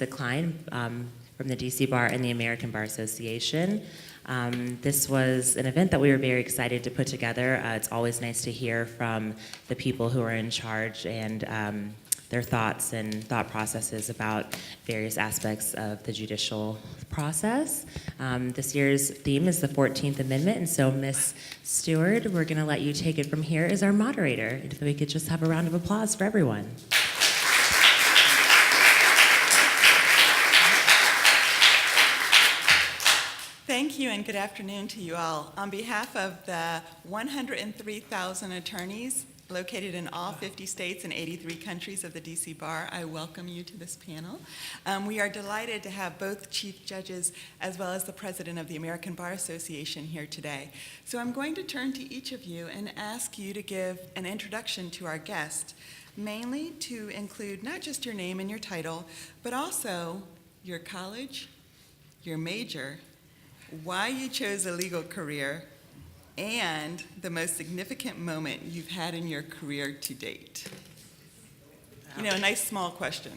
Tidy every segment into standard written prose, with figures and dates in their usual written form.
Klein from the DC Bar and the American Bar Association. This was an event that we were very excited to put together. It's always nice to hear from the people who are in charge and their thoughts and thought processes about various aspects of the judicial process. This year's theme is the 14th Amendment, and so Ms. Stewart, we're going to let you take it from here as our moderator. If we could just have a round of applause for everyone. Thank you and good afternoon to you all. On behalf of the 103,000 attorneys located in all 50 states and 83 countries of the DC Bar, I welcome you to this panel. We are delighted to have both chief judges as well as the president of the American Bar Association here today. So I'm going to turn to each of you and ask you to give an introduction to our guest, mainly to include not just your name and your title, but also your college, your major, why you chose a legal career, and the most significant moment you've had in your career to date. You know, a nice small question.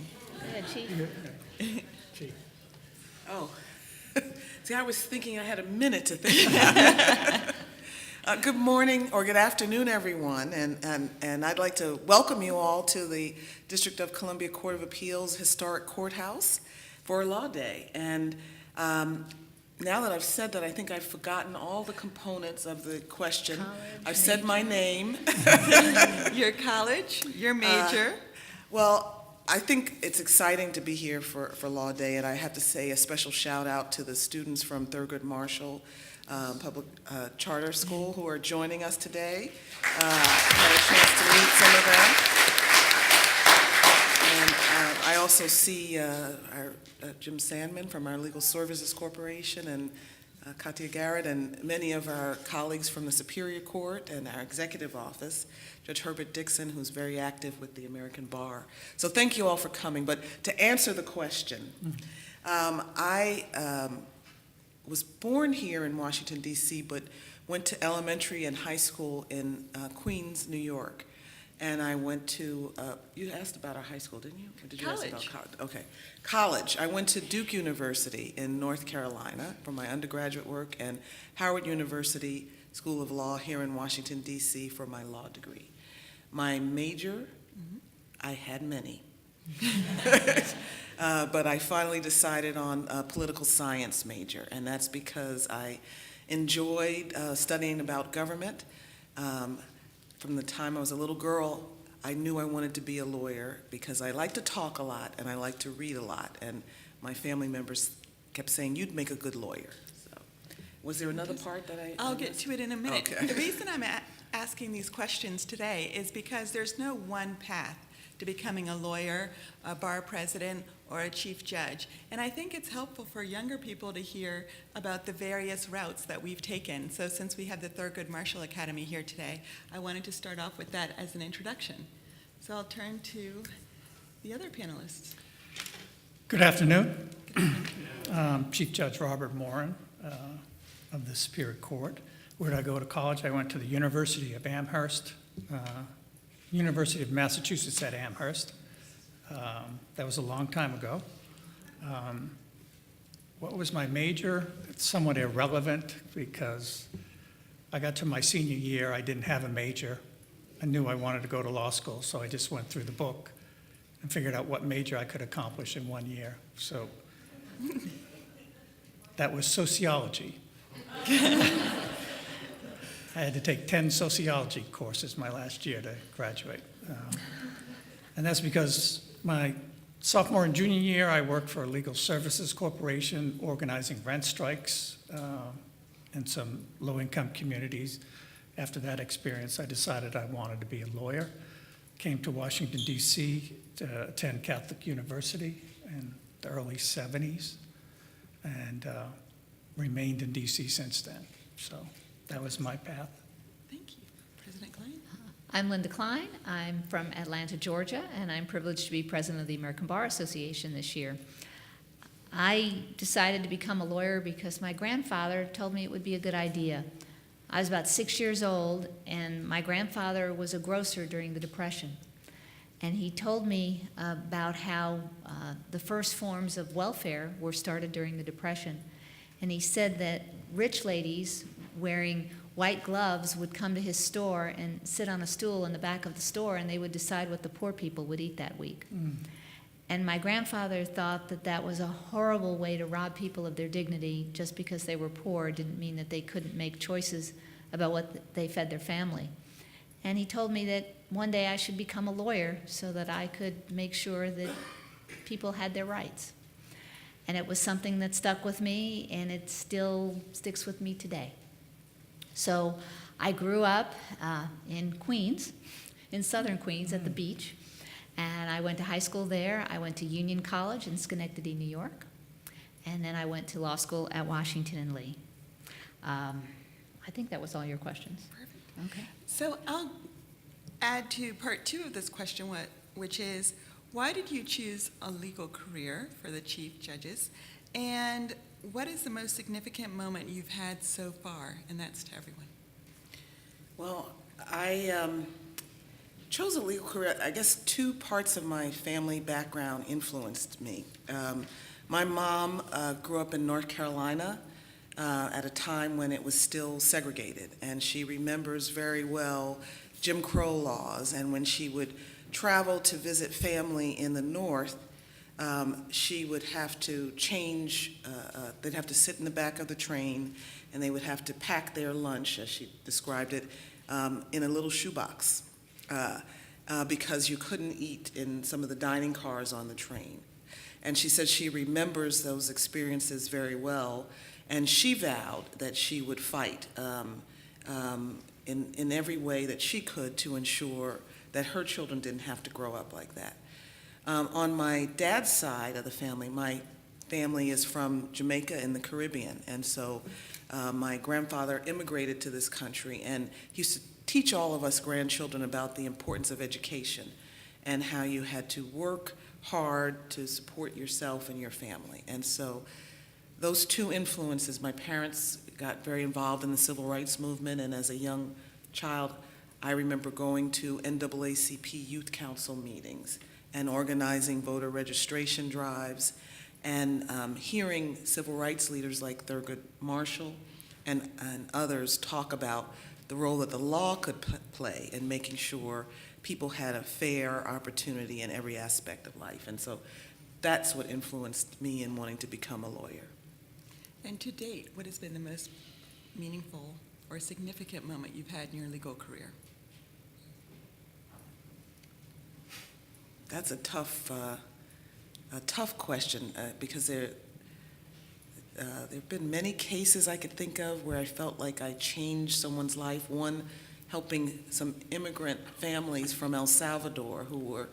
Yeah, Chief. Chief. Oh, see, I was thinking I had a minute to think about it. Good morning or good afternoon, everyone, and I'd like to welcome you all to the District of Columbia Court of Appeals Historic Courthouse for Law Day. And now that I've said that, I think I've forgotten all the components of the question. College, I've said my name. Your college, your major. Well, I think it's exciting to be here for Law Day, and I have to say a special shout out to the students from Thurgood Marshall Public Charter School who are joining us today. Had a chance to meet some of them. And I also see our Jim Sandman from our Legal Services Corporation and Katia Garrett and many of our colleagues from the Superior Court and our executive office, Judge Herbert Dixon, who's very active with the American Bar. So thank you all for coming. But to answer the question, I was born here in Washington, D.C., but went to elementary and high school in Queens, New York. And I went to, you asked about our high school, didn't you? Or did you ask about college? Okay. College. I went to Duke University in North Carolina for my undergraduate work and Howard University School of Law here in Washington, D.C. for my law degree. My major, I had many. But I finally decided on a political science major, and that's because I enjoyed studying about government. From the time I was a little girl, I knew I wanted to be a lawyer because I like to talk a lot and I like to read a lot. And my family members kept saying, you'd make a good lawyer. So, was there another part that I'll get to it in a minute. Okay. The reason I'm asking these questions today is because there's no one path to becoming a lawyer, a bar president, or a chief judge. And I think it's helpful for younger people to hear about the various routes that we've taken. So since we have the Thurgood Marshall Academy here today, I wanted to start off with that as an introduction. So I'll turn to the other panelists. Good afternoon. Chief Judge Robert Morin of the Superior Court. Where did I go to college? I went to the University of Amherst, University of Massachusetts at Amherst. That was a long time ago. What was my major? It's somewhat irrelevant because I got to my senior year, I didn't have a major. I knew I wanted to go to law school, so I just went through the book and figured out what major I could accomplish in 1 year. So that was sociology. I had to take 10 sociology courses my last year to graduate. And that's because my sophomore and junior year, I worked for a Legal Services Corporation organizing rent strikes in some low-income communities. After that experience, I decided I wanted to be a lawyer. Came to Washington, D.C. to attend Catholic University in the early 70s and remained in D.C. since then. So that was my path. Thank you. President Klein? I'm Linda Klein. I'm from Atlanta, Georgia, and I'm privileged to be president of the American Bar Association this year. I decided to become a lawyer because my grandfather told me it would be a good idea. I was about 6 years old, and my grandfather was a grocer during the Depression. And he told me about how the first forms of welfare were started during the Depression. And he said that rich ladies wearing white gloves would come to his store and sit on a stool in the back of the store, and they would decide what the poor people would eat that week. And my grandfather thought that that was a horrible way to rob people of their dignity. Just because they were poor didn't mean that they couldn't make choices about what they fed their family. And he told me that one day I should become a lawyer so that I could make sure that people had their rights. And it was something that stuck with me, and it still sticks with me today. So I grew up in Queens, in southern Queens at the beach, and I went to high school there. I went to Union College in Schenectady, New York, and then I went to law school at Washington and Lee. I think that was all your questions. Perfect. Okay. So I'll add to part 2 of this question, which is, why did you choose a legal career for the chief judges? And what is the most significant moment you've had so far? And that's to everyone. Well, I chose a legal career. I guess 2 parts of my family background influenced me. My mom grew up in North Carolina at a time when it was still segregated, and she remembers very well Jim Crow laws, and when she would travel to visit family in the North, she would have to change, they'd have to sit in the back of the train, and they would have to pack their lunch, as she described it, in a little shoebox, because you couldn't eat in some of the dining cars on the train. And she said she remembers those experiences very well, and she vowed that she would fight in every way that she could to ensure that her children didn't have to grow up like that. On my dad's side of the family, my family is from Jamaica in the Caribbean, and so my grandfather immigrated to this country, and he used to teach all of us grandchildren about the importance of education and how you had to work hard to support yourself and your family. And so those 2 influences, my parents got very involved in the civil rights movement, and as a young child, I remember going to NAACP youth council meetings and organizing voter registration drives and hearing civil rights leaders like Thurgood Marshall and others talk about the role that the law could play in making sure people had a fair opportunity in every aspect of life. And so that's what influenced me in wanting to become a lawyer. And to date, what has been the most meaningful or significant moment you've had in your legal career? That's a tough question because there have been many cases I could think of where I felt like I changed someone's life. One, helping some immigrant families from El Salvador who were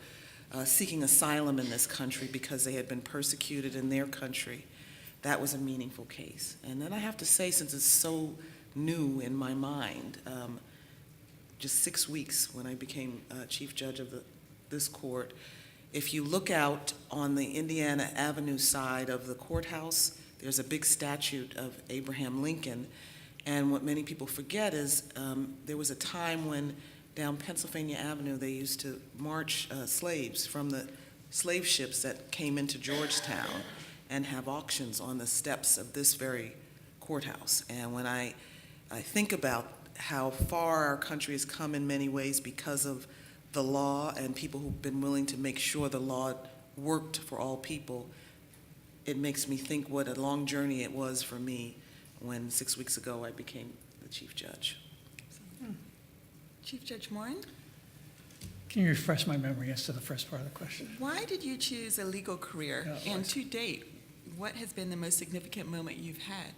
seeking asylum in this country because they had been persecuted in their country. That was a meaningful case. And then I have to say, since it's so new in my mind, just 6 weeks when I became chief judge of this court, if you look out on the Indiana Avenue side of the courthouse, there's a big statue of Abraham Lincoln. And what many people forget is there was a time when down Pennsylvania Avenue they used to march slaves from the slave ships that came into Georgetown and have auctions on the steps of this very courthouse. And when I think about how far our country has come in many ways because of the law and people who've been willing to make sure the law worked for all people, it makes me think what a long journey it was for me when 6 weeks ago I became the chief judge. Chief Judge Morin, Can you refresh my memory as to the first part of the question? why did you choose a legal career? Yeah, And to date, what has been the most significant moment you've had?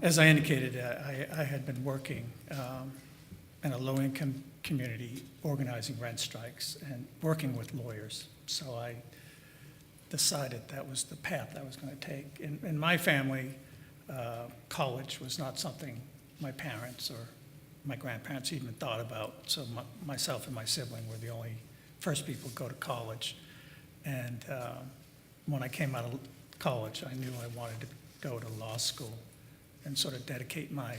As I indicated, I had been working in a low-income community, organizing rent strikes and working with lawyers. So I decided that was the path I was going to take. In my family, college was not something my parents or my grandparents even thought about. So myself and my sibling were the only first people to go to college. And when I came out of college, I knew I wanted to go to law school and sort of dedicate my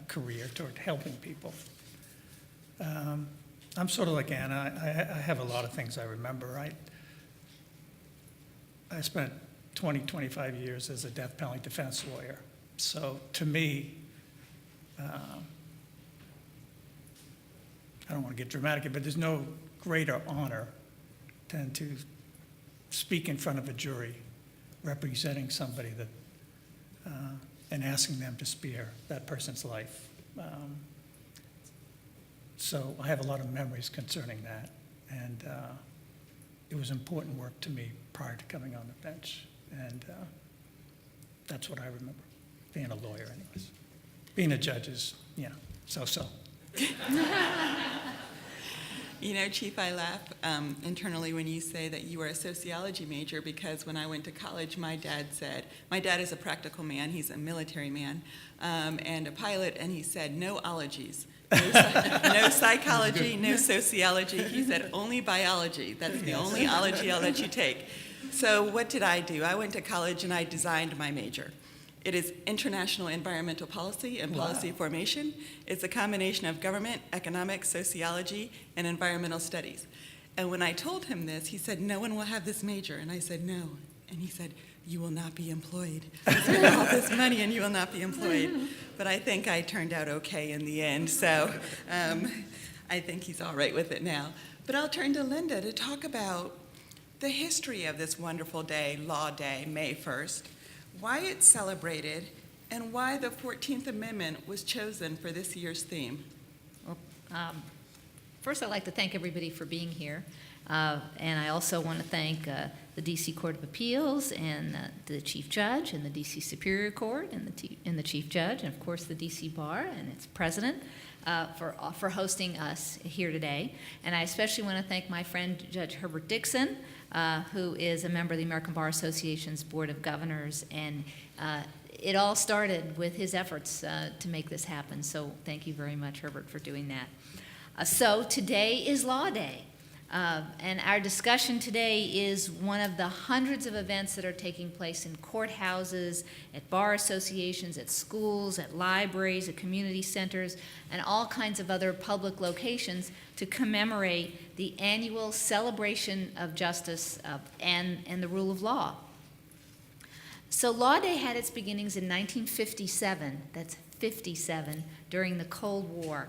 career toward helping people. I'm sort of like Anna. I have a lot of things I remember. I spent 25 years as a death penalty defense lawyer. So to me, I don't want to get dramatic, but there's no greater honor than to speak in front of a jury representing somebody that, and asking them to spare that person's life. So I have a lot of memories concerning that, and it was important work to me prior to coming on the bench, and that's what I remember, being a lawyer anyways. Being a judge is, so-so. You know, Chief, I laugh internally when you say that you were a sociology major, because when I went to college, my dad is a practical man, he's a military man, and a pilot, and he said, no ologies. No psychology, no sociology. He said, only biology. That's the only ology I'll let you take. So what did I do? I went to college and I designed my major. It is international environmental policy and policy formation. It's a combination of government, economics, sociology, and environmental studies. And when I told him this, he said, no one will have this major. And I said, no. And he said, you will not be employed. Spend all this money and you will not be employed. But I think I turned out okay in the end, so I think he's all right with it now. But I'll turn to Linda to talk about the history of this wonderful day, Law Day, May 1st, why it's celebrated, and why the 14th Amendment was chosen for this year's theme. Well, first, I'd like to thank everybody for being here. And I also want to thank the D.C. Court of Appeals and the Chief Judge and the D.C. Superior Court and the Chief Judge, and of course the D.C. Bar and its president for hosting us here today. And I especially want to thank my friend Judge Herbert Dixon, who is a member of the American Bar Association's Board of Governors, and it all started with his efforts to make this happen. So thank you very much, Herbert, for doing that. So today is Law Day. And our discussion today is one of the hundreds of events that are taking place in courthouses, at bar associations, at schools, at libraries, at community centers, and all kinds of other public locations to commemorate the annual celebration of justice and the rule of law. So Law Day had its beginnings in 1957, that's 57, during the Cold War.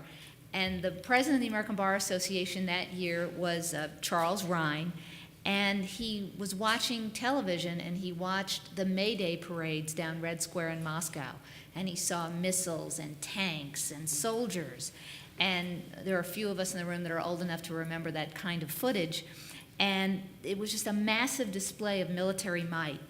And the president of the American Bar Association that year was Charles Rhine, and he was watching television, and he watched the May Day parades down Red Square in Moscow, and he saw missiles and tanks and soldiers, and there are a few of us in the room that are old enough to remember that kind of footage, and it was just a massive display of military might.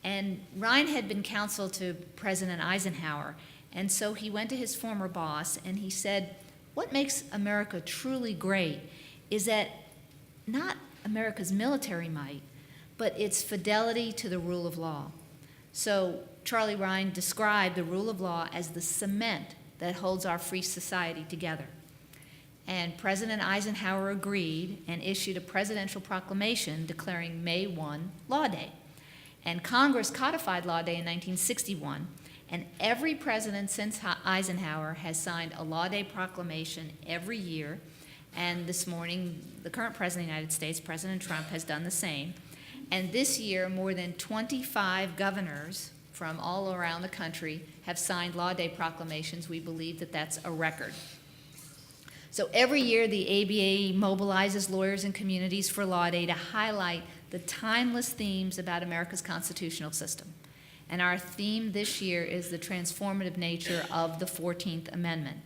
And Rhine had been counsel to President Eisenhower, and so he went to his former boss, and he said, what makes America truly great is that not America's military might, but its fidelity to the rule of law. So Charlie Rhine described the rule of law as the cement that holds our free society together. And President Eisenhower agreed and issued a presidential proclamation declaring May 1 Law Day. And Congress codified Law Day in 1961. And every president since Eisenhower has signed a Law Day proclamation every year. And this morning, the current president of the United States, President Trump, has done the same. And this year, more than 25 governors from all around the country have signed Law Day proclamations. We believe that that's a record. So every year, the ABA mobilizes lawyers and communities for Law Day to highlight the timeless themes about America's constitutional system. And our theme this year is the transformative nature of the 14th Amendment.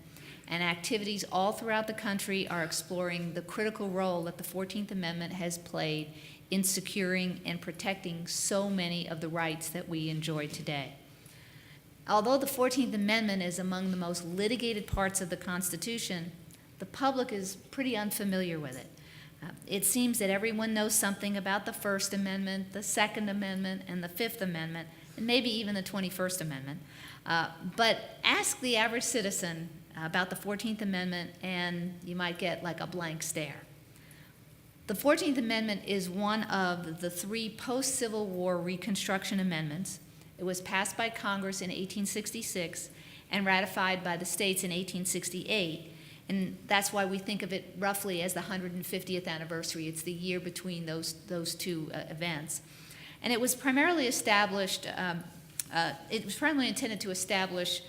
And activities all throughout the country are exploring the critical role that the 14th Amendment has played in securing and protecting so many of the rights that we enjoy today. Although the 14th Amendment is among the most litigated parts of the Constitution, the public is pretty unfamiliar with it. It seems that everyone knows something about the First Amendment, the Second Amendment, and the Fifth Amendment, and maybe even the 21st Amendment. But ask the average citizen about the 14th Amendment, and you might get like a blank stare. The 14th Amendment is one of the three post-Civil War Reconstruction Amendments. It was passed by Congress in 1866 and ratified by the states in 1868. And that's why we think of it roughly as the 150th anniversary. It's the year between those two events. And it was primarily established, it was primarily intended to establish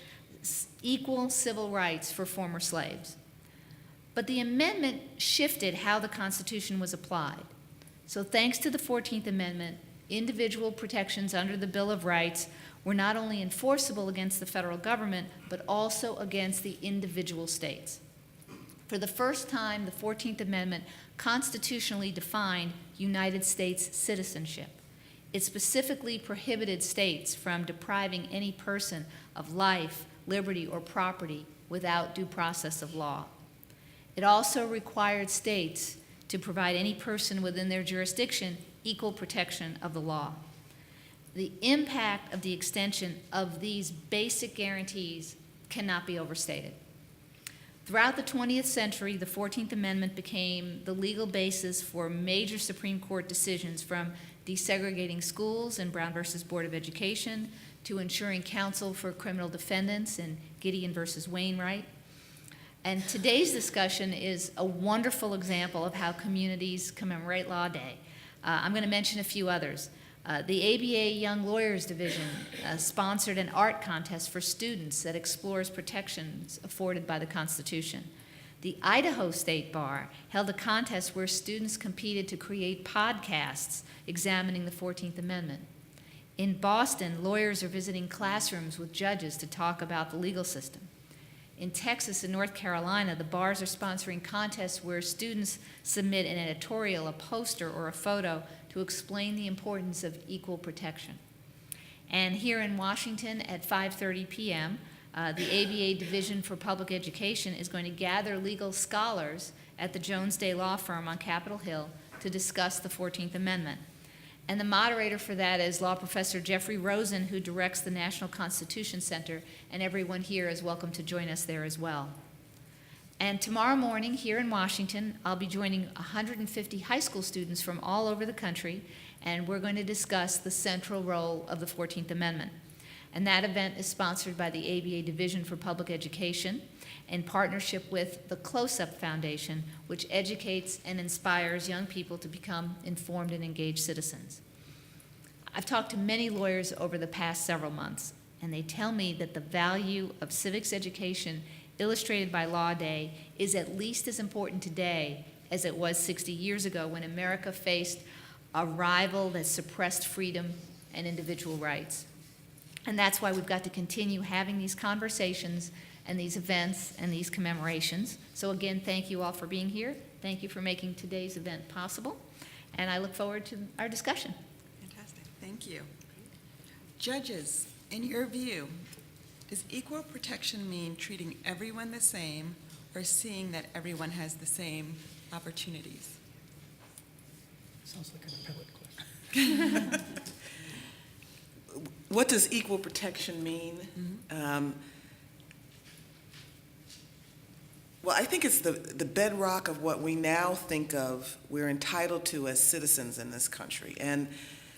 equal civil rights for former slaves. But the amendment shifted how the Constitution was applied. So thanks to the 14th Amendment, individual protections under the Bill of Rights were not only enforceable against the federal government, but also against the individual states. For the first time, the 14th Amendment constitutionally defined United States citizenship. It specifically prohibited states from depriving any person of life, liberty, or property without due process of law. It also required states to provide any person within their jurisdiction equal protection of the law. The impact of the extension of these basic guarantees cannot be overstated. Throughout the 20th century, the 14th Amendment became the legal basis for major Supreme Court decisions, from desegregating schools in Brown versus Board of Education to ensuring counsel for criminal defendants in Gideon versus Wainwright. And today's discussion is a wonderful example of how communities commemorate Law Day. I'm going to mention a few others. The ABA Young Lawyers Division sponsored an art contest for students that explores protections afforded by the Constitution. The Idaho State Bar held a contest where students competed to create podcasts examining the 14th Amendment. In Boston, lawyers are visiting classrooms with judges to talk about the legal system. In Texas and North Carolina, the bars are sponsoring contests where students submit an editorial, a poster, or a photo to explain the importance of equal protection. And here in Washington at 5:30 p.m., the ABA Division for Public Education is going to gather legal scholars at the Jones Day Law Firm on Capitol Hill to discuss the 14th Amendment. And the moderator for that is law professor Jeffrey Rosen, who directs the National Constitution Center, and everyone here is welcome to join us there as well. And tomorrow morning here in Washington, I'll be joining 150 high school students from all over the country, and we're going to discuss the central role of the 14th Amendment. And that event is sponsored by the ABA Division for Public Education in partnership with the Close-Up Foundation, which educates and inspires young people to become informed and engaged citizens. I've talked to many lawyers over the past several months, and they tell me that the value of civics education illustrated by Law Day is at least as important today as it was 60 years ago, when America faced a rival that suppressed freedom and individual rights. And that's why we've got to continue having these conversations and these events and these commemorations. So again, thank you all for being here. Thank you for making today's event possible. And I look forward to our discussion. Fantastic. Thank you. Judges, in your view, does equal protection mean treating everyone the same, or seeing that everyone has the same opportunities? Sounds like an appellate question. What does equal protection mean? Well, I think it's the bedrock of what we now think of we're entitled to as citizens in this country. And,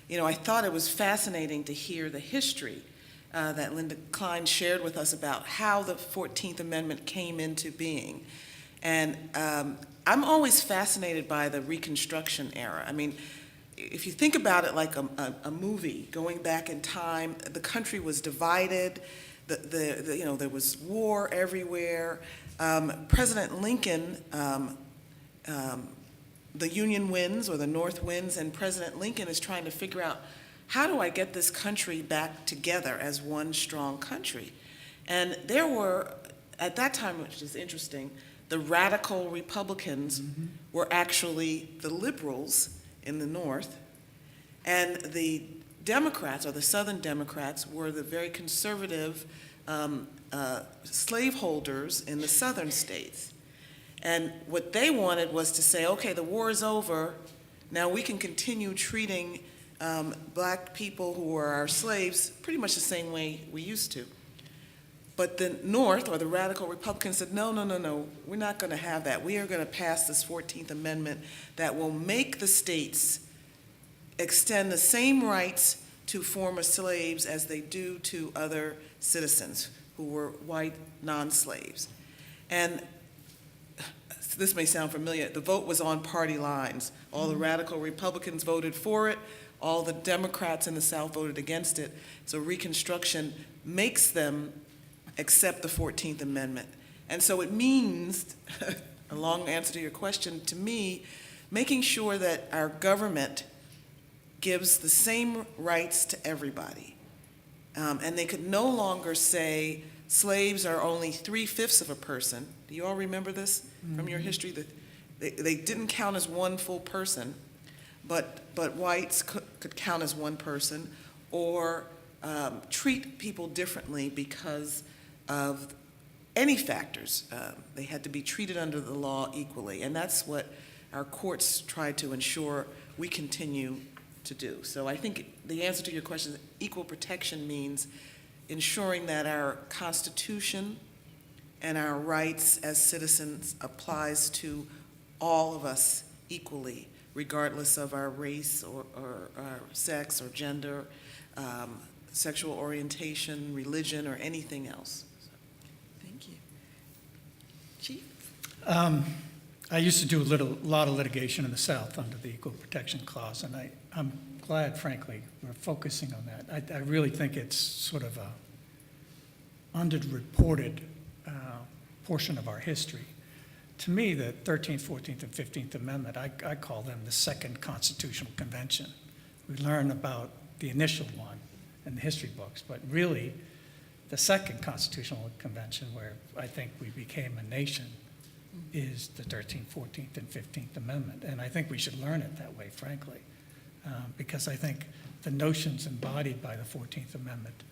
you know, I thought it was fascinating to hear the history that Linda Klein shared with us about how the 14th Amendment came into being. And I'm always fascinated by the Reconstruction era. I mean, if you think about it like a movie going back in time, the country was divided. You know, there was war everywhere. President Lincoln, the Union wins or the North wins, and President Lincoln is trying to figure out, how do I get this country back together as one strong country? And there were, at that time, which is interesting, the radical Republicans were actually the liberals in the North, and the Democrats, or the Southern Democrats, were the very conservative slaveholders in the Southern states. And what they wanted was to say, okay, the war is over, now we can continue treating black people who were our slaves pretty much the same way we used to. But the North, or the radical Republicans, said, no, we're not going to have that. We are going to pass this 14th Amendment that will make the states extend the same rights to former slaves as they do to other citizens who were white non-slaves. And this may sound familiar, the vote was on party lines. All the radical Republicans voted for it, all the Democrats in the South voted against it. So Reconstruction makes them accept the 14th Amendment. And so it means, a long answer to your question, to me, making sure that our government gives the same rights to everybody. And they could no longer say slaves are only 3/5 of a person. Do you all remember this from your history? That they didn't count as one full person, but whites could count as one person, or treat people differently because of any factors. They had to be treated under the law equally, and that's what our courts try to ensure we continue to do. So I think the answer to your question is equal protection means ensuring that our Constitution and our rights as citizens applies to all of us equally, regardless of our race or our sex or gender, sexual orientation, religion, or anything else. Thank you. Chief? I used to do a lot of litigation in the South under the Equal Protection Clause, and I'm glad, frankly, we're focusing on that. I really think it's sort of a underreported portion of our history. To me, the 13th, 14th, and 15th Amendment, I call them the Second Constitutional Convention. We learn about the initial one in the history books, but really, the Second Constitutional Convention, where I think we became a nation, is the 13th, 14th, and 15th Amendment. And I think we should learn it that way, frankly, because I think the notions embodied by the 14th Amendment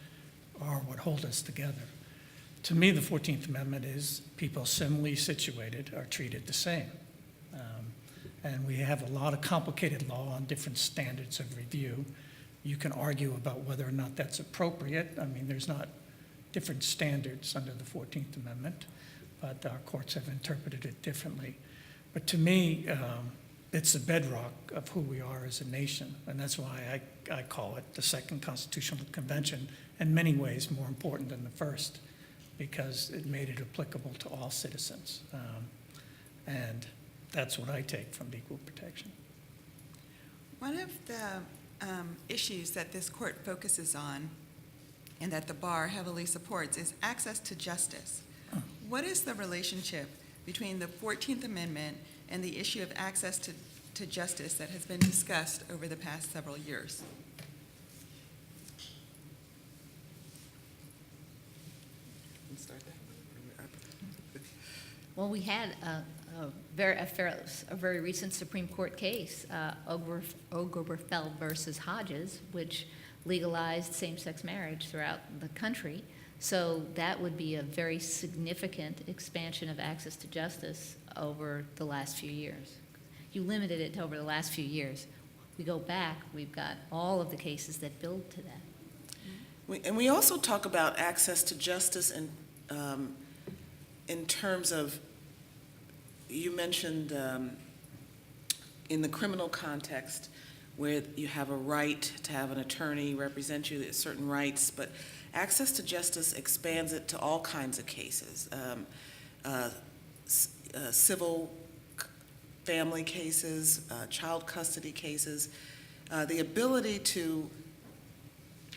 are what hold us together. To me, the 14th Amendment is people similarly situated are treated the same. And we have a lot of complicated law on different standards of review. You can argue about whether or not that's appropriate. I mean, there's not different standards under the 14th Amendment, but our courts have interpreted it differently. But to me, it's the bedrock of who we are as a nation, and that's why I call it the Second Constitutional Convention, in many ways more important than the first, because it made it applicable to all citizens. And that's what I take from the equal protection. One of the issues that this court focuses on and that the bar heavily supports is access to justice. What is the relationship between the 14th Amendment and the issue of access to justice that has been discussed over the past several years? Well, we had a very recent Supreme Court case, Obergefell versus Hodges, which legalized same-sex marriage throughout the country. So that would be a very significant expansion of access to justice over the last few years. You limited it to over the last few years. We go back, we've got all of the cases that build to that. And we also talk about access to justice in terms of, you mentioned in the criminal context where you have a right to have an attorney represent you, there's certain rights, but access to justice expands it to all kinds of cases, civil family cases, child custody cases, the ability to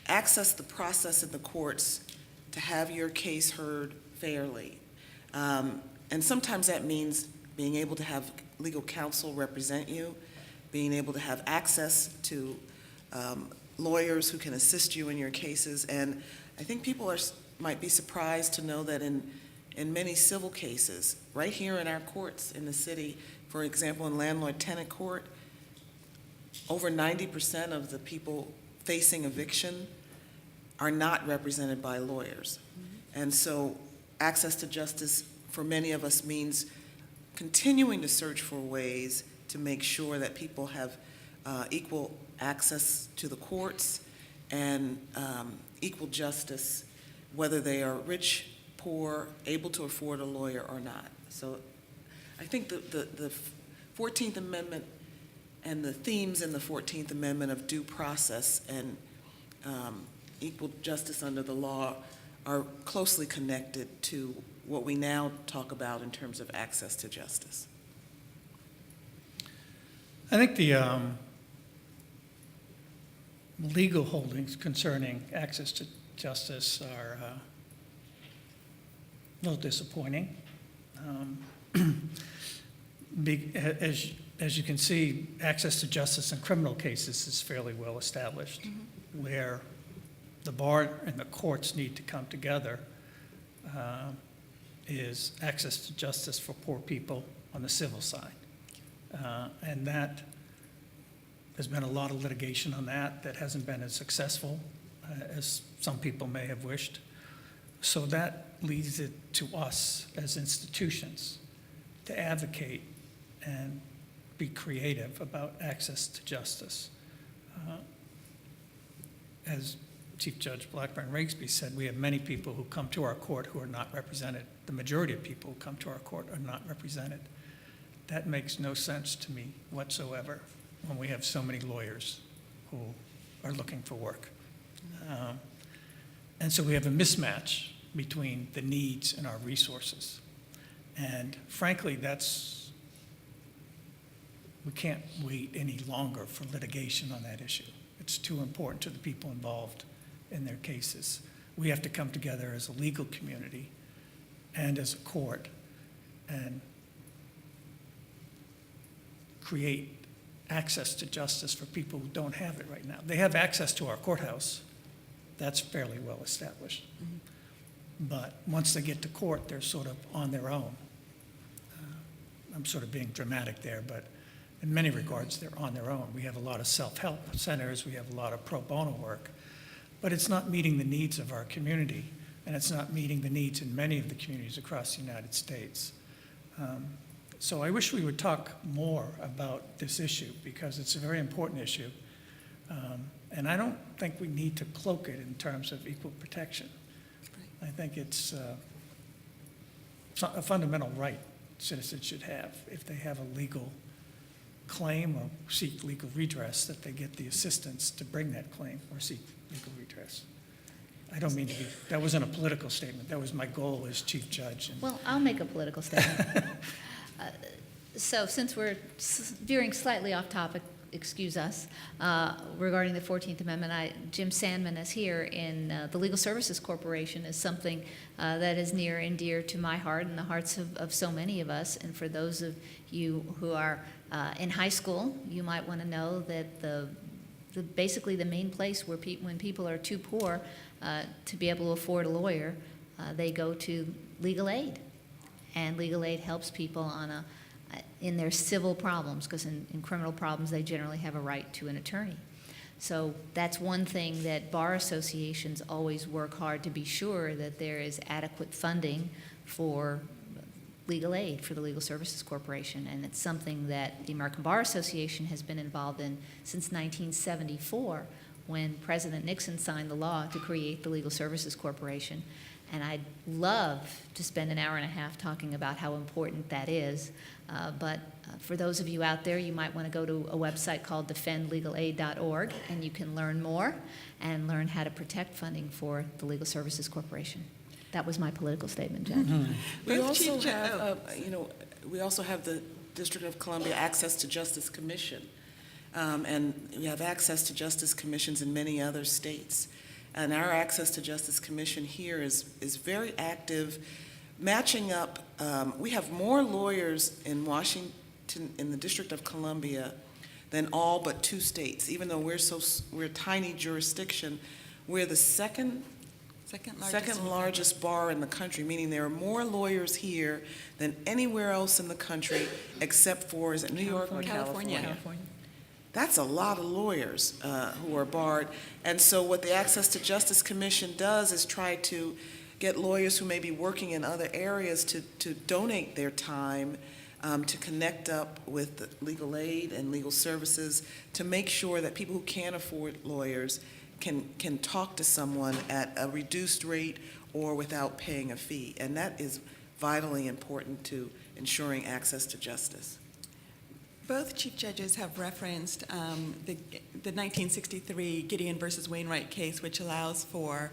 access the process in the courts to have your case heard fairly. And sometimes that means being able to have legal counsel represent you, being able to have access to lawyers who can assist you in your cases. And I think people might be surprised to know that in many civil cases, right here in our courts in the city, for example, in landlord-tenant court, over 90% of the people facing eviction are not represented by lawyers. Mm-hmm. And so access to justice for many of us means continuing to search for ways to make sure that people have equal access to the courts and equal justice, whether they are rich, poor, able to afford a lawyer or not. So I think the 14th Amendment and the themes in the 14th Amendment of due process and equal justice under the law are closely connected to what we now talk about in terms of access to justice. I think the legal holdings concerning access to justice are a little disappointing. As you can see, access to justice in criminal cases is fairly well established, where the bar and the courts need to come together is access to justice for poor people on the civil side. And that, there's been a lot of litigation on that that hasn't been as successful as some people may have wished. So that leads it to us as institutions to advocate and be creative about access to justice. As Chief Judge Blackburn-Rigsby said, we have many people who come to our court who are not represented. The majority of people who come to our court are not represented. That makes no sense to me whatsoever when we have so many lawyers who are looking for work. And so we have a mismatch between the needs and our resources. And frankly, we can't wait any longer for litigation on that issue. It's too important to the people involved in their cases. We have to come together as a legal community and as a court and create access to justice for people who don't have it right now. They have access to our courthouse. That's fairly well established. But once they get to court, they're sort of on their own. I'm sort of being dramatic there, but in many regards, they're on their own. We have a lot of self-help centers. We have a lot of pro bono work. But it's not meeting the needs of our community, and it's not meeting the needs in many of the communities across the United States. So I wish we would talk more about this issue because it's a very important issue. And I don't think we need to cloak it in terms of equal protection. I think it's a fundamental right citizens should have if they have a legal claim or seek legal redress, that they get the assistance to bring that claim or seek legal redress. I don't mean to be, that wasn't a political statement. That was my goal as Chief Judge. Well, I'll make a political statement. So since we're veering slightly off topic, excuse us, regarding the 14th Amendment, Jim Sandman is here in the Legal Services Corporation is something that is near and dear to my heart and the hearts of so many of us. And for those of you who are in high school, you might want to know that basically the main place where when people are too poor to be able to afford a lawyer, they go to legal aid. And legal aid helps people in their civil problems, because in criminal problems they generally have a right to an attorney. So that's one thing that bar associations always work hard to be sure that there is adequate funding for legal aid for the Legal Services Corporation, and it's something that the American Bar Association has been involved in since 1974, when President Nixon signed the law to create the Legal Services Corporation. And I'd love to spend an hour and a half talking about how important that is. But for those of you out there, you might want to go to a website called defendlegalaid.org, and you can learn more and learn how to protect funding for the Legal Services Corporation. That was my political statement, Judge. We Both also Chief Ju- have, we also have the District of Columbia Access to Justice Commission. And we have access to justice commissions in many other states. And our Access to Justice Commission here is very active, matching up. We have more lawyers in Washington, in the District of Columbia, than all but 2 states. Even though we're a tiny jurisdiction, we're the second largest bar in the country, meaning there are more lawyers here than anywhere else in the country, except for, is it New York or California? That's a lot of lawyers who are barred. And so what the Access to Justice Commission does is try to get lawyers who may be working in other areas to donate their time to connect up with the legal aid and legal services to make sure that people who can't afford lawyers can talk to someone at a reduced rate or without paying a fee. And that is vitally important to ensuring access to justice. Both Chief Judges have referenced the 1963 Gideon versus Wainwright case, which allows for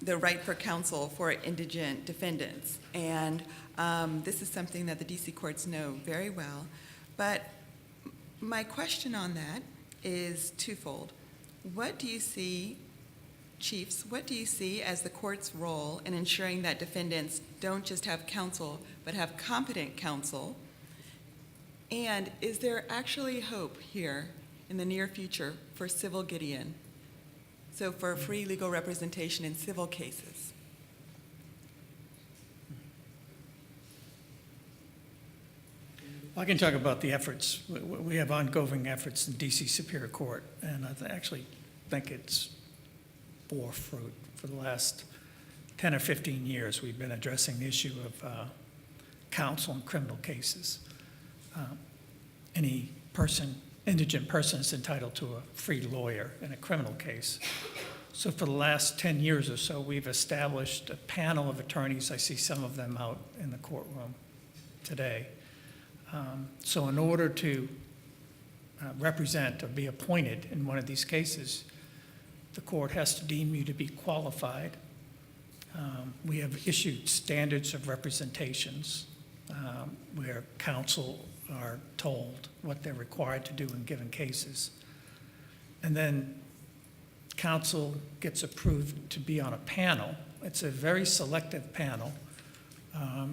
the right for counsel for indigent defendants. And this is something that the DC courts know very well. But my question on that is twofold. What do you see, chiefs, what do you see as the court's role in ensuring that defendants don't just have counsel, but have competent counsel? And is there actually hope here in the near future for civil Gideon? So for free legal representation in civil cases? I can talk about the efforts. We have ongoing efforts in DC Superior Court, and I actually think it's bore fruit. For the last 10 or 15 years, we've been addressing the issue of counsel in criminal cases. Any indigent person is entitled to a free lawyer in a criminal case. So for the last 10 years or so, we've established a panel of attorneys. I see some of them out in the courtroom today. So in order to represent or be appointed in one of these cases, the court has to deem you to be qualified. We have issued standards of representations where counsel are told what they're required to do in given cases. And then counsel gets approved to be on a panel. It's a very selective panel.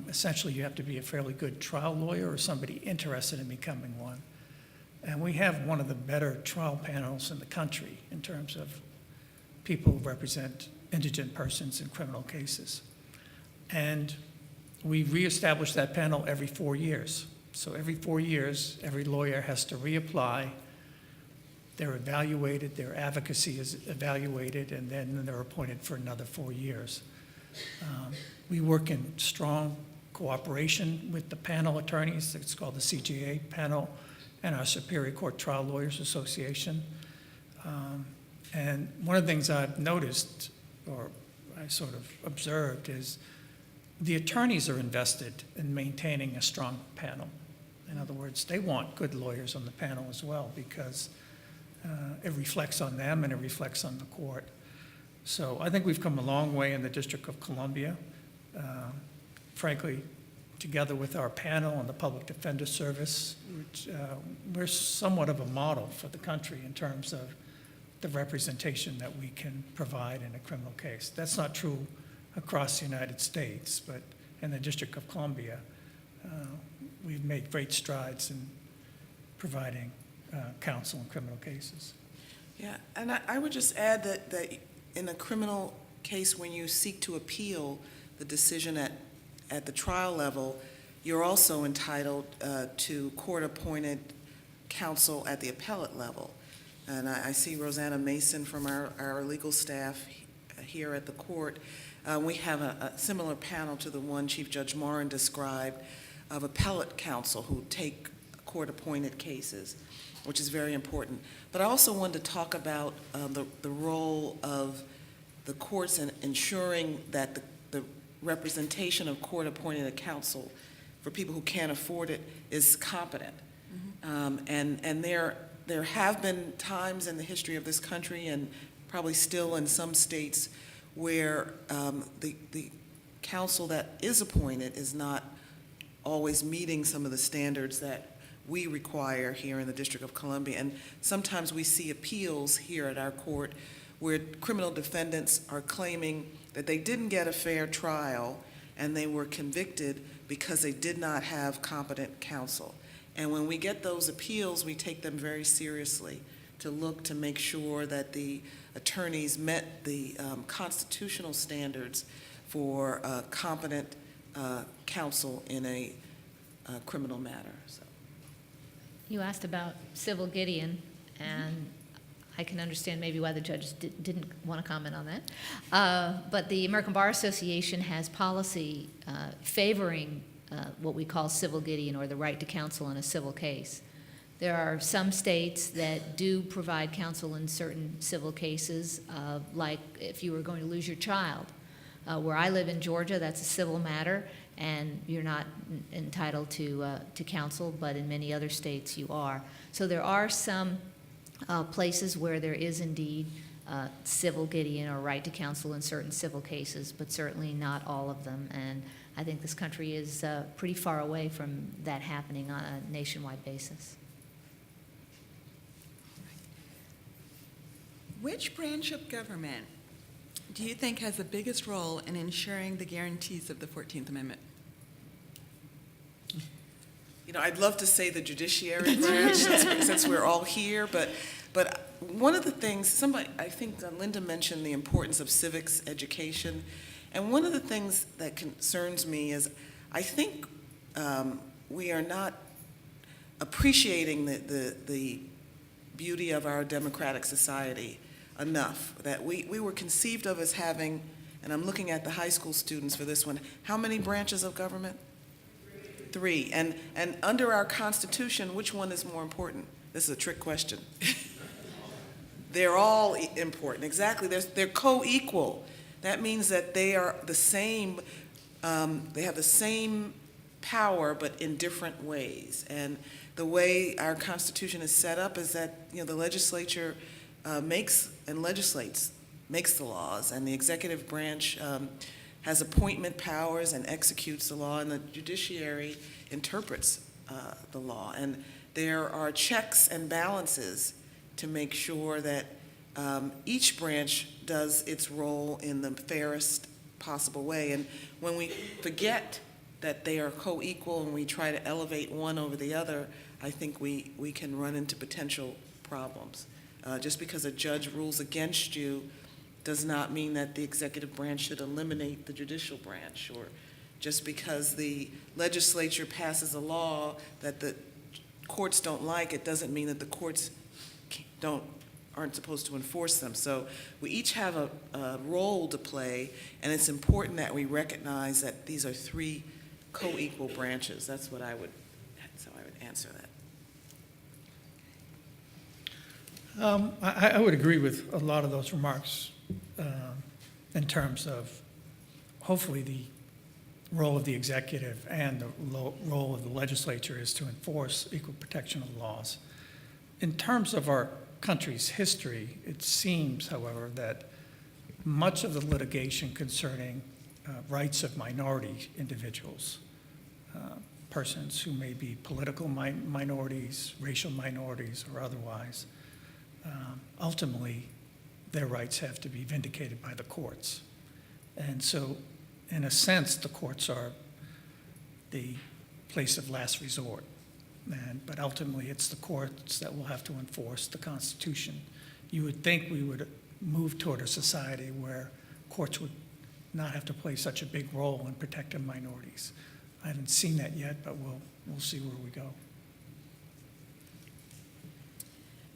Essentially, you have to be a fairly good trial lawyer or somebody interested in becoming one. And we have one of the better trial panels in the country in terms of people who represent indigent persons in criminal cases. And we reestablish that panel every 4 years. So every 4 years, every lawyer has to reapply. They're evaluated, their advocacy is evaluated, and then they're appointed for another 4 years. We work in strong cooperation with the panel attorneys. It's called the CJA panel and our Superior Court Trial Lawyers Association. And one of the things I've noticed, or I sort of observed, is the attorneys are invested in maintaining a strong panel. In other words, they want good lawyers on the panel as well because it reflects on them and it reflects on the court. So I think we've come a long way in the District of Columbia. Frankly, together with our panel and the Public Defender Service, which, we're somewhat of a model for the country in terms of the representation that we can provide in a criminal case. That's not true across the United States, but in the District of Columbia, we've made great strides in providing counsel in criminal cases. Yeah, and I would just add that in a criminal case, when you seek to appeal the decision at the trial level, you're also entitled to court-appointed counsel at the appellate level. And I see Rosanna Mason from our legal staff here at the court. We have a similar panel to the one Chief Judge Morin described of appellate counsel who take court-appointed cases, which is very important. But I also wanted to talk about the role of the courts in ensuring that the representation of court-appointed counsel for people who can't afford it is competent. And there have been times in the history of this country, and probably still in some states, where the counsel that is appointed is not always meeting some of the standards that we require here in the District of Columbia. And sometimes we see appeals here at our court where criminal defendants are claiming that they didn't get a fair trial and they were convicted because they did not have competent counsel. And when we get those appeals, we take them very seriously to look to make sure that the attorneys met the constitutional standards for competent counsel in a criminal matter. So. You asked about civil Gideon, and I can understand maybe why the judges didn't want to comment on that. But the American Bar Association has policy favoring what we call civil Gideon, or the right to counsel in a civil case. There are some states that do provide counsel in certain civil cases, like if you were going to lose your child. Where I live in Georgia, that's a civil matter, and you're not entitled to counsel, but in many other states you are. So there are some places where there is indeed civil Gideon or right to counsel in certain civil cases, but certainly not all of them. And I think this country is pretty far away from that happening on a nationwide basis. Which branch of government do you think has the biggest role in ensuring the guarantees of the 14th Amendment? You know, I'd love to say the judiciary branch since we're all here, but one of the things, I think Linda mentioned the importance of civics education, and one of the things that concerns me is I think we are not appreciating the beauty of our democratic society enough, that we were conceived of as having, and I'm looking at the high school students for this one, how many branches of government? Three. And under our Constitution, which one is more important? This is a trick question. They're all important, exactly. They're co-equal. That means that they are the same, they have the same power, but in different ways. And the way our Constitution is set up is that, you know, the legislature makes the laws, and the executive branch has appointment powers and executes the law, and the judiciary interprets the law. And there are checks and balances to make sure that each branch does its role in the fairest possible way. And when we forget that they are co-equal and we try to elevate one over the other, I think we can run into potential problems. Just because a judge rules against you does not mean that the executive branch should eliminate the judicial branch, or just because the legislature passes a law that the courts don't like, it doesn't mean that the courts aren't supposed to enforce them. So we each have a role to play, and it's important that we recognize that these are three co-equal branches. That's how I would answer that. I would agree with a lot of those remarks in terms of hopefully the role of the executive and the role of the legislature is to enforce equal protection of laws. In terms of our country's history, it seems, however, that much of the litigation concerning rights of minority individuals, persons who may be political minorities, racial minorities, or otherwise, ultimately, their rights have to be vindicated by the courts. And so, in a sense, the courts are the place of last resort. But ultimately, it's the courts that will have to enforce the Constitution. You would think we would move toward a society where courts would not have to play such a big role in protecting minorities. I haven't seen that yet, but we'll see where we go.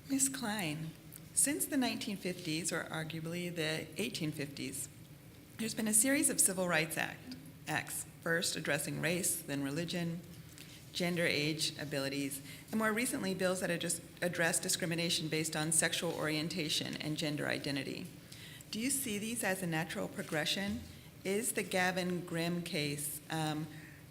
Ms. Klein, since the 1950s, or arguably the 1850s, there's been a series of civil rights acts, first addressing race, then religion, gender, age, abilities, and more recently, bills that address discrimination based on sexual orientation and gender identity. Do you see these as a natural progression? Is the Gavin Grimm case,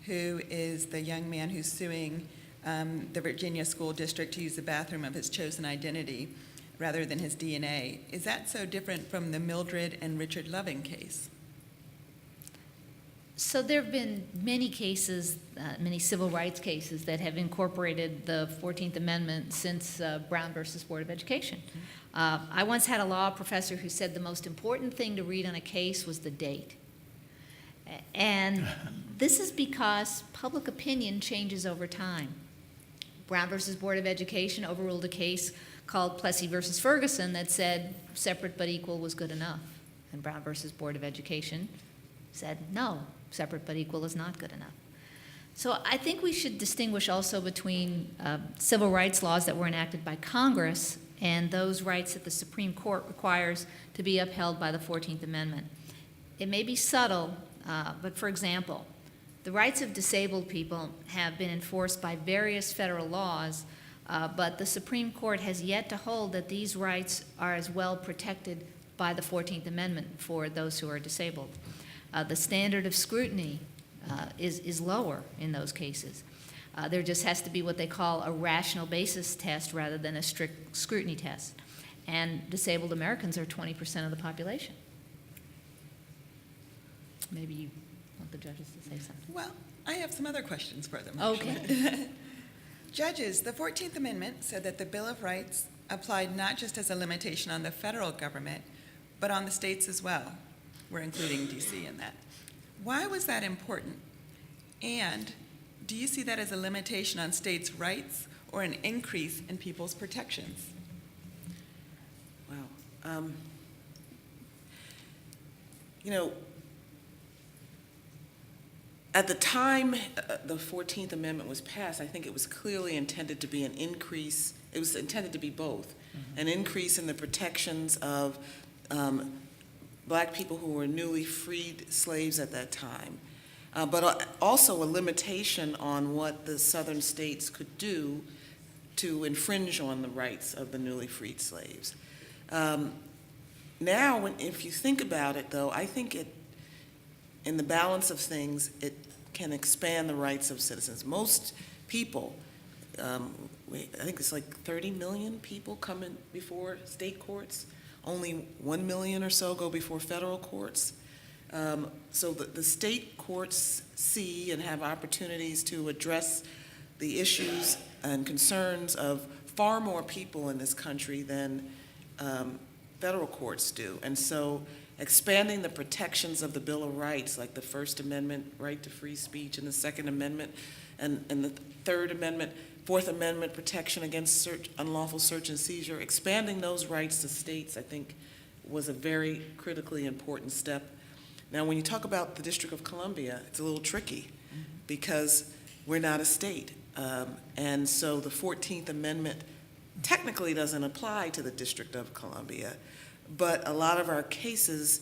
who is the young man who's suing the Virginia school district to use the bathroom of his chosen identity rather than his DNA, is that so different from the Mildred and Richard Loving case? So there have been many cases, many civil rights cases that have incorporated the 14th Amendment since Brown versus Board of Education. I once had a law professor who said the most important thing to read on a case was the date. And this is because public opinion changes over time. Brown versus Board of Education overruled a case called Plessy versus Ferguson that said separate but equal was good enough. And Brown versus Board of Education said no, separate but equal is not good enough. So I think we should distinguish also between civil rights laws that were enacted by Congress and those rights that the Supreme Court requires to be upheld by the 14th Amendment. It may be subtle, but for example, the rights of disabled people have been enforced by various federal laws, but the Supreme Court has yet to hold that these rights are as well protected by the 14th Amendment for those who are disabled. The standard of scrutiny is lower in those cases. There just has to be what they call a rational basis test rather than a strict scrutiny test. And disabled Americans are 20% of the population. Maybe you want the judges to say something. Well, I have some other questions for them. Okay. actually. Judges, the 14th Amendment said that the Bill of Rights applied not just as a limitation on the federal government, but on the states as well. We're including D.C. in that. Why was that important? And do you see that as a limitation on states' rights or an increase in people's protections? Wow. You know, at the time the 14th Amendment was passed, I think it was clearly intended to be an increase. It was intended to be both, an increase in the protections of black people who were newly freed slaves at that time, but also a limitation on what the southern states could do to infringe on the rights of the newly freed slaves. Now, if you think about it, though, I think in the balance of things, it can expand the rights of citizens. Most people, I think it's like 30 million people come in before state courts. Only 1 million or so go before federal courts. So the state courts see and have opportunities to address the issues and concerns of far more people in this country than federal courts do. And so expanding the protections of the Bill of Rights, like the First Amendment, right to free speech, and the Second Amendment, and the Third Amendment, Fourth Amendment protection against unlawful search and seizure, expanding those rights to states, I think, was a very critically important step. Now, when you talk about the District of Columbia, it's a little tricky because we're not a state. And so the 14th Amendment technically doesn't apply to the District of Columbia, but a lot of our cases,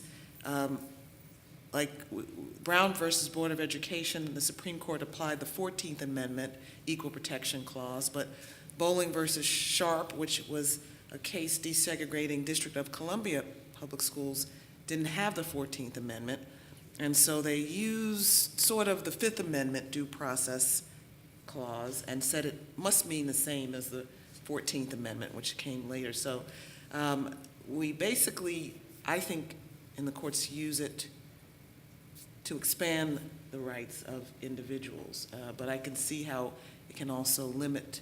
like Brown versus Board of Education, the Supreme Court applied the 14th Amendment Equal Protection Clause, but Bowling versus Sharp, which was a case desegregating District of Columbia public schools, didn't have the 14th Amendment, and so they used sort of the Fifth Amendment due process clause and said it must mean the same as the 14th Amendment, which came later. So we basically, I think, in the courts use it to expand the rights of individuals, but I can see how it can also limit,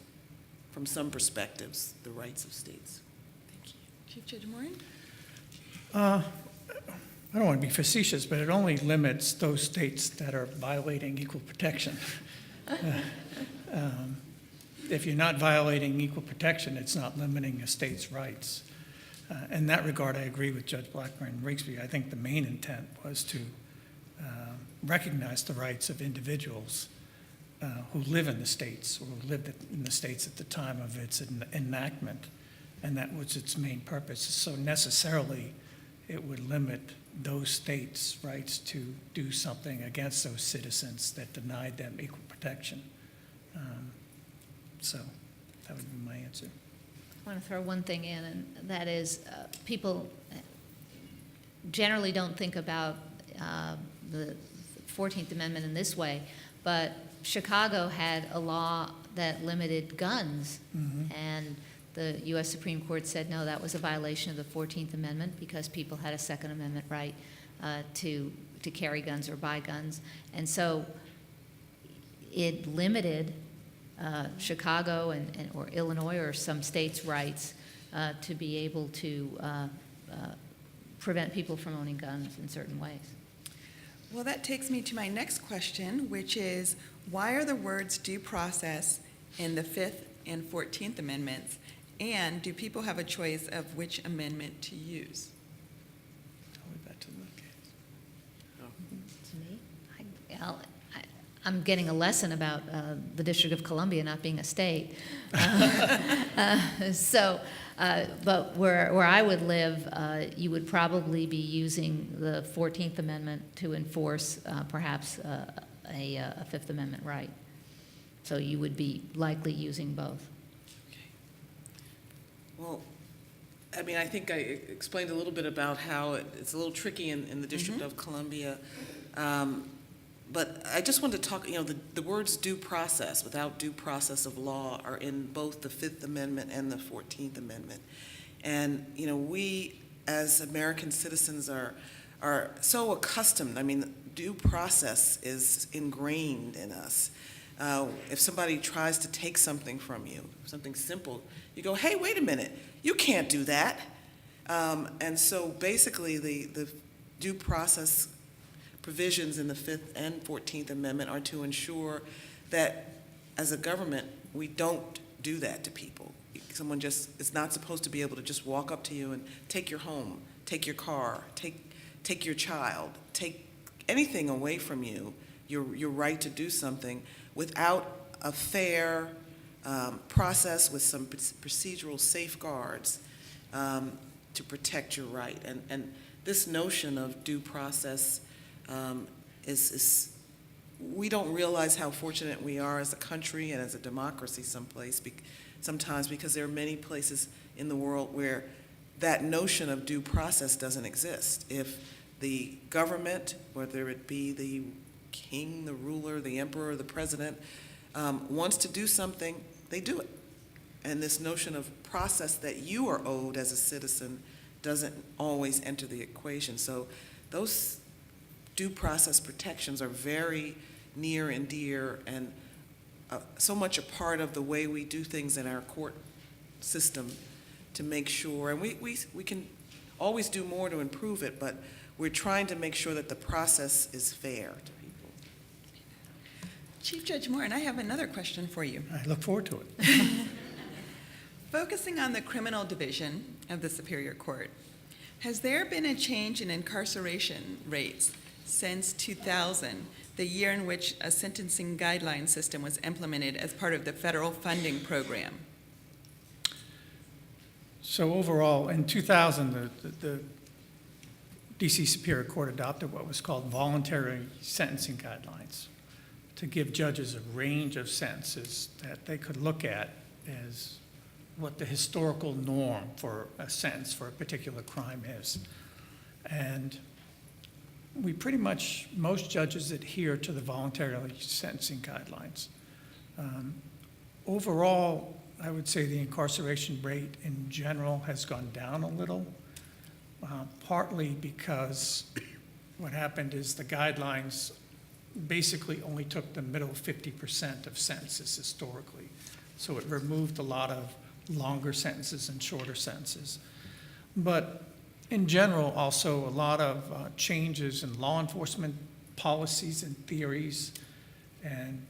from some perspectives, the rights of states. Thank you. Chief Judge Morin? I don't want to be facetious, but it only limits those states that are violating equal protection. If you're not violating equal protection, it's not limiting a state's rights. In that regard, I agree with Judge Blackburn-Rigsby. I think the main intent was to recognize the rights of individuals who live in the states or who lived in the states at the time of its enactment, and that was its main purpose. So necessarily, it would limit those states' rights to do something against those citizens that denied them equal protection. So that would be my answer. I want to throw one thing in, and that is people generally don't think about the 14th Amendment in this way, but Chicago had a law that limited guns, and the U.S. Supreme Court said, no, that was a violation of the 14th Amendment because people had a Second Amendment right to carry guns or buy guns. And so it limited Chicago or Illinois or some states' rights to be able to prevent people from owning guns in certain ways. Well, that takes me to my next question, which is, why are the words due process in the 5th and 14th Amendments, and do people have a choice of which amendment to use? To me, I'm getting a lesson about the District of Columbia not being a state. But where I would live, you would probably be using the 14th Amendment to enforce perhaps a Fifth Amendment right. So you would be likely using both. Okay. Well, I mean, I think I explained a little bit about how it's a little tricky in the District of Columbia. But I just wanted to talk, the words due process, without due process of law, are in both the Fifth Amendment and the 14th Amendment. And, we as American citizens are are so accustomed. I mean, due process is ingrained in us. If somebody tries to take something from you, something simple, you go, hey, wait a minute, you can't do that. And so basically the due process provisions in the 5th and 14th Amendment are to ensure that as a government, we don't do that to people. Someone just is not supposed to be able to just walk up to you and take your home, take your car, take your child, take anything away from you, your right to do something, without a fair process with some procedural safeguards to protect your right. And this notion of due process is we don't realize how fortunate we are as a country and as a democracy sometimes, because there are many places in the world where that notion of due process doesn't exist. If the government, whether it be the king, the ruler, the emperor, the president, wants to do something, they do it. And this notion of process that you are owed as a citizen doesn't always enter the equation. So those due process protections are very near and dear, and so much a part of the way we do things in our court system to make sure, and we can always do more to improve it, but we're trying to make sure that the process is fair to people. Chief Judge Moore, and I have another question for you. I look forward to it. Focusing on the criminal division of the Superior Court, has there been a change in incarceration rates since 2000, the year in which a sentencing guideline system was implemented as part of the federal funding program? So overall, in 2000, the DC Superior Court adopted what was called voluntary sentencing guidelines to give judges a range of sentences that they could look at as what the historical norm for a sentence for a particular crime is. And we pretty much, most judges adhere to the voluntary sentencing guidelines. Overall, I would say the incarceration rate in general has gone down a little, partly because what happened is the guidelines basically only took the middle 50% of sentences historically. So it removed a lot of longer sentences and shorter sentences. But in general, also a lot of changes in law enforcement policies and theories and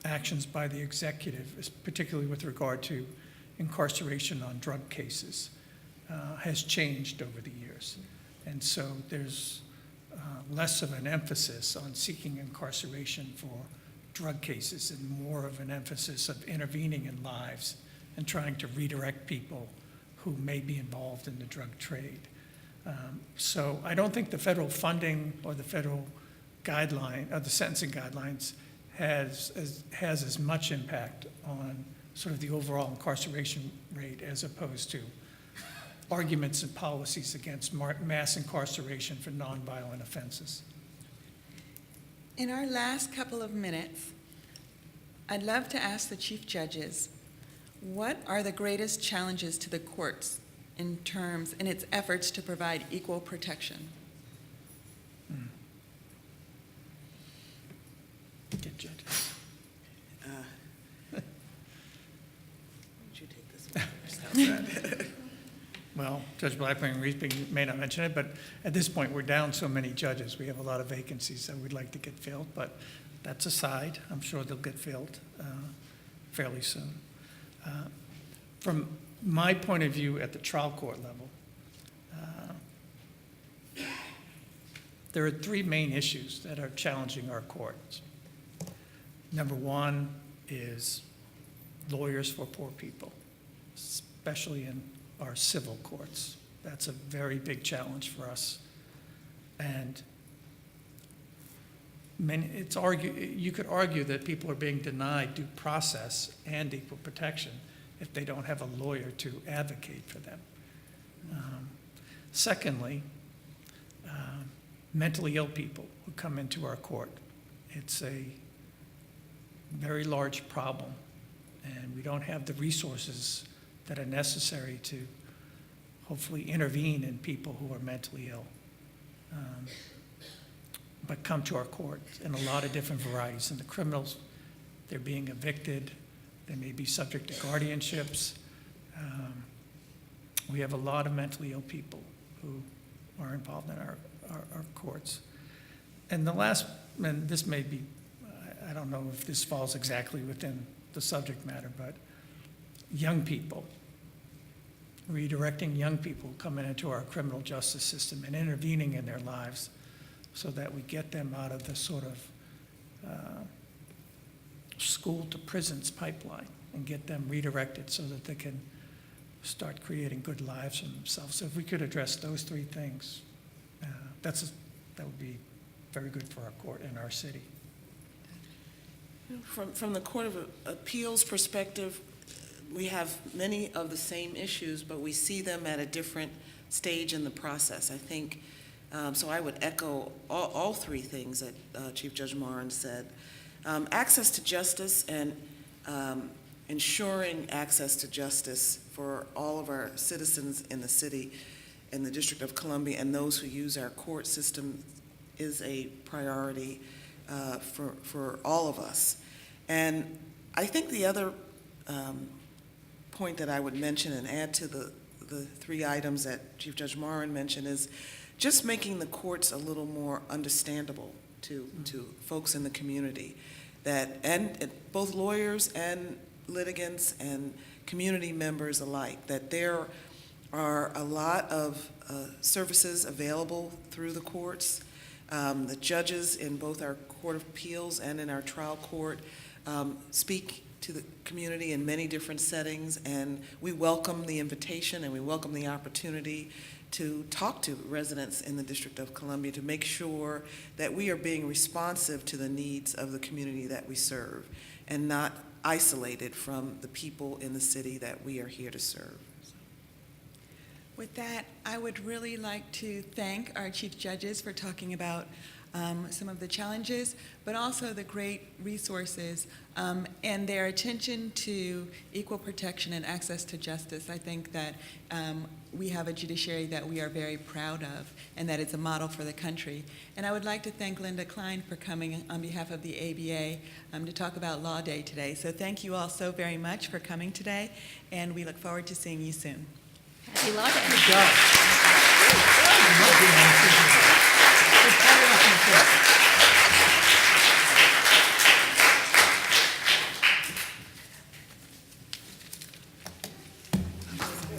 actions by the executive, particularly with regard to incarceration on drug cases, has changed over the years. And so there's less of an emphasis on seeking incarceration for drug cases and more of an emphasis of intervening in lives and trying to redirect people who may be involved in the drug trade. So I don't think the federal funding or the federal guideline, or the sentencing guidelines, has as much impact on sort of the overall incarceration rate as opposed to arguments and policies against mass incarceration for nonviolent offenses. In our last couple of minutes, I'd love to ask the chief judges, what are the greatest challenges to the courts in its efforts to provide equal protection? Good judges. Would you take this one first? Well, Judge Blackburn may not mention it, but at this point, we're down so many judges. We have a lot of vacancies that we'd like to get filled, but that's aside. I'm sure they'll get filled fairly soon. From my point of view at the trial court level, there are three main issues that are challenging our courts. Number one is lawyers for poor people, especially in our civil courts. That's a very big challenge for us. And you could argue that people are being denied due process and equal protection if they don't have a lawyer to advocate for them. Secondly, mentally ill people who come into our court. It's a very large problem, and we don't have the resources that are necessary to hopefully intervene in people who are mentally ill. but come to our court in a lot of different varieties. And the criminals, they're being evicted, they may be subject to guardianships. We have a lot of mentally ill people who are involved in our courts. And the last, and this may be, I don't know if this falls exactly within the subject matter, but young people, redirecting young people coming into our criminal justice system and intervening in their lives so that we get them out of the sort of school to prisons pipeline and get them redirected so that they can start creating good lives for themselves. So if we could address those three things, that would be very good for our court and our city. From the Court of Appeals perspective, we have many of the same issues, but we see them at a different stage in the process. I think, so I would echo all three things that Chief Judge Moran said. Access to justice and ensuring access to justice for all of our citizens in the city, in the District of Columbia, and those who use our court system is a priority for all of us. And I think the other point that I would mention and add to the three items that Chief Judge Moran mentioned is just making the courts a little more understandable to folks in the community, that and both lawyers and litigants and community members alike, that there are a lot of services available through the courts. The judges in both our Court of Appeals and in our trial court speak to the community in many different settings, and we welcome the invitation and we welcome the opportunity to talk to residents in the District of Columbia to make sure that we are being responsive to the needs of the community that we serve and not isolated from the people in the city that we are here to serve. With that, I would really like to thank our chief judges for talking about some of the challenges, but also the great resources and their attention to equal protection and access to justice. I think that we have a judiciary that we are very proud of and that it's a model for the country. And I would like to thank Linda Klein for coming on behalf of the ABA to talk about Law Day today. So thank you all so very much for coming today, and we look forward to seeing you soon. Happy Law Day. Good job.